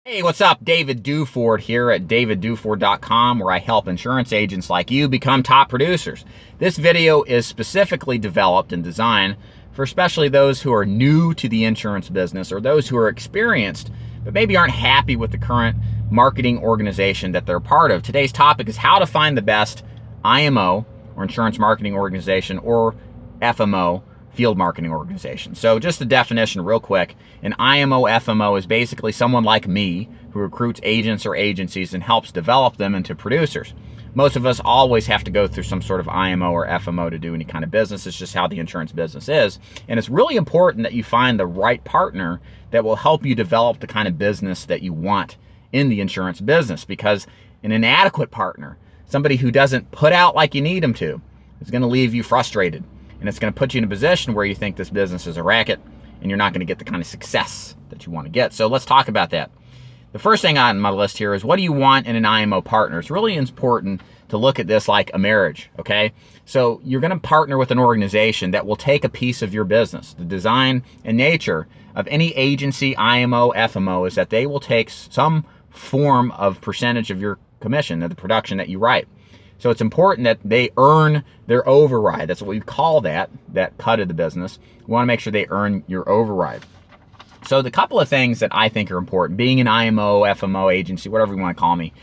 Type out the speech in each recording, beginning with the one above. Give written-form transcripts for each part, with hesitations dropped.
Hey, what's up? David Duford here at davidduford.com, where I help insurance agents like you become top producers. This video is specifically developed and designed for especially those who are new to the insurance business or those who are experienced but maybe aren't happy with the current marketing organization that they're part of. Today's topic is how to find the best IMO, or insurance marketing organization, or FMO, field marketing organization. So just the definition real quick, an IMO FMO is basically someone like me who recruits agents or agencies and helps develop them into producers. Most of us always have to go through some sort of IMO or FMO to do any kind of business. It's just how the insurance business is. And it's really important that you find the right partner that will help you develop the kind of business that you want in the insurance business, because an inadequate partner, somebody who doesn't put out like you need them to, is going to leave you frustrated. And it's going to put you in a position where you think this business is a racket and you're not going to get the kind of success that you want to get. So let's talk about that. The first thing on my list here is, what do you want in an IMO partner? It's really important to look at this like a marriage, okay? So you're going to partner with an organization that will take a piece of your business. The design and nature of any agency, IMO, FMO, is that they will take some form of percentage of your commission, of the production that you write. So it's important that they earn their override. That's what we call that cut of the business. We want to make sure they earn your override. So the couple of things that I think are important, being an IMO, FMO agency, whatever you want to call me,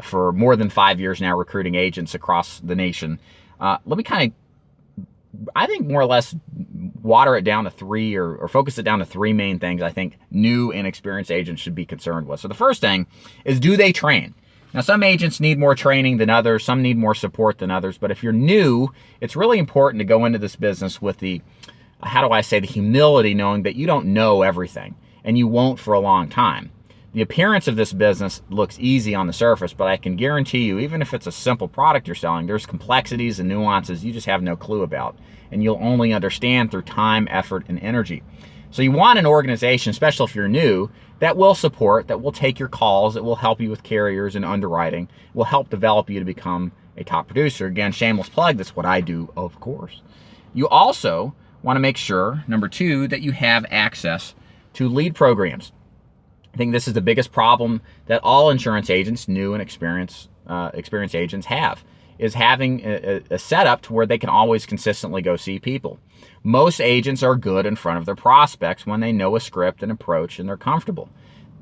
for more than 5 years now recruiting agents across the nation, let me kind of, I think more or less water it down to three or focus it down to three main things I think new and experienced agents should be concerned with. So the first thing is, do they train? Now, some agents need more training than others. Some need more support than others. But if you're new, it's really important to go into this business with the, the humility, knowing that you don't know everything, and you won't for a long time. The appearance of this business looks easy on the surface, but I can guarantee you, even if it's a simple product you're selling, there's complexities and nuances you just have no clue about, and you'll only understand through time, effort, and energy. So you want an organization, especially if you're new, that will support, that will take your calls, that will help you with carriers and underwriting, will help develop you to become a top producer. Again, shameless plug, that's what I do, of course. You also want to make sure, number two, that you have access to lead programs. I think this is the biggest problem that all insurance agents, new and experienced agents, have, is having a setup to where they can always consistently go see people. Most agents are good in front of their prospects when they know a script and approach and they're comfortable.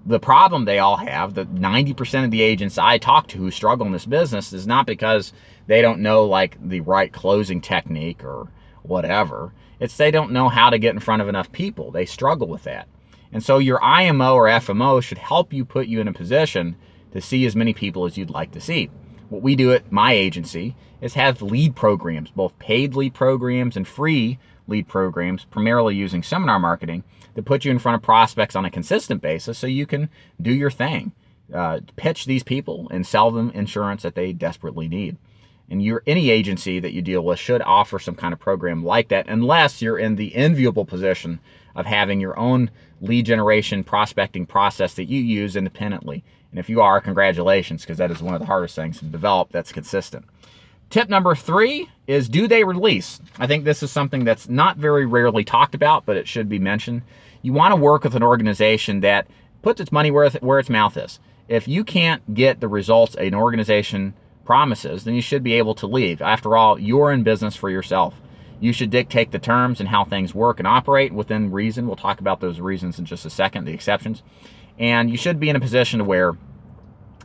The problem they all have, the 90% of the agents I talk to who struggle in this business, is not because they don't know like the right closing technique or whatever. It's they don't know how to get in front of enough people. They struggle with that. And so your IMO or FMO should help you, put you in a position to see as many people as you'd like to see. What we do at my agency is have lead programs, both paid lead programs and free lead programs, primarily using seminar marketing, that put you in front of prospects on a consistent basis so you can do your thing, pitch these people and sell them insurance that they desperately need. And any agency that you deal with should offer some kind of program like that, unless you're in the enviable position of having your own lead generation prospecting process that you use independently. And if you are, congratulations, because that is one of the hardest things to develop that's consistent. Tip number three is, do they release? I think this is something that's not very rarely talked about, but it should be mentioned. You want to work with an organization that puts its money where its mouth is. If you can't get the results an organization promises, then you should be able to leave. After all, you're in business for yourself. You should dictate the terms and how things work and operate within reason. We'll talk about those reasons in just a second, the exceptions. And you should be in a position to where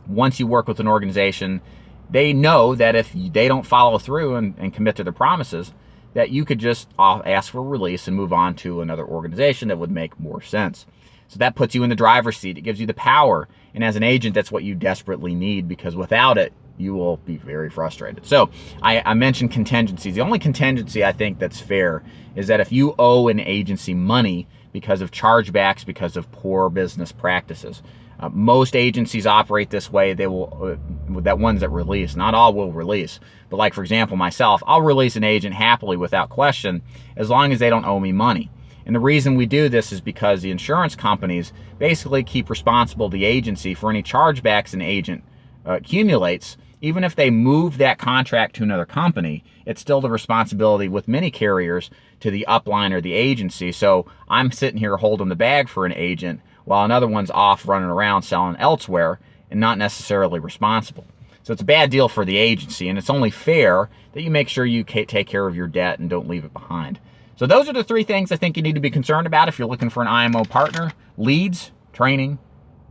once you work with an organization, they know that if they don't follow through and commit to their promises, that you could just ask for release and move on to another organization that would make more sense. So that puts you in the driver's seat. It gives you the power. And as an agent, that's what you desperately need, because without it, you will be very frustrated. So I mentioned contingencies. The only contingency I think that's fair is that if you owe an agency money because of chargebacks, because of poor business practices, most agencies operate this way. They will, ones that release, not all will release. But like, for example, myself, I'll release an agent happily without question as long as they don't owe me money. And the reason we do this is because the insurance companies basically keep responsible the agency for any chargebacks an agent accumulates. Even if they move that contract to another company, it's still the responsibility with many carriers to the upline or the agency. So I'm sitting here holding the bag for an agent while another one's off running around selling elsewhere and not necessarily responsible. So it's a bad deal for the agency, and it's only fair that you make sure you take care of your debt and don't leave it behind. So those are the 3 things I think you need to be concerned about if you're looking for an IMO partner: leads, training,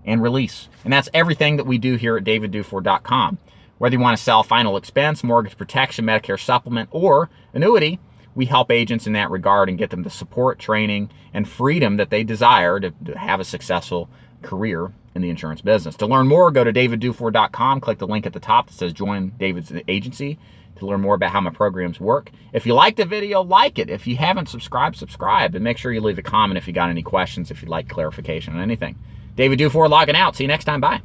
and release. And that's everything that we do here at davidduford.com. Whether you want to sell final expense, mortgage protection, Medicare supplement, or annuity, we help agents in that regard and get them the support, training, and freedom that they desire to have a successful career in the insurance business. To learn more, go to davidduford.com, click the link at the top that says Join David's Agency to learn more about how my programs work. If you liked the video, like it. If you haven't subscribed, subscribe. And make sure you leave a comment if you got any questions, if you'd like clarification on anything. David Duford logging out. See you next time. Bye.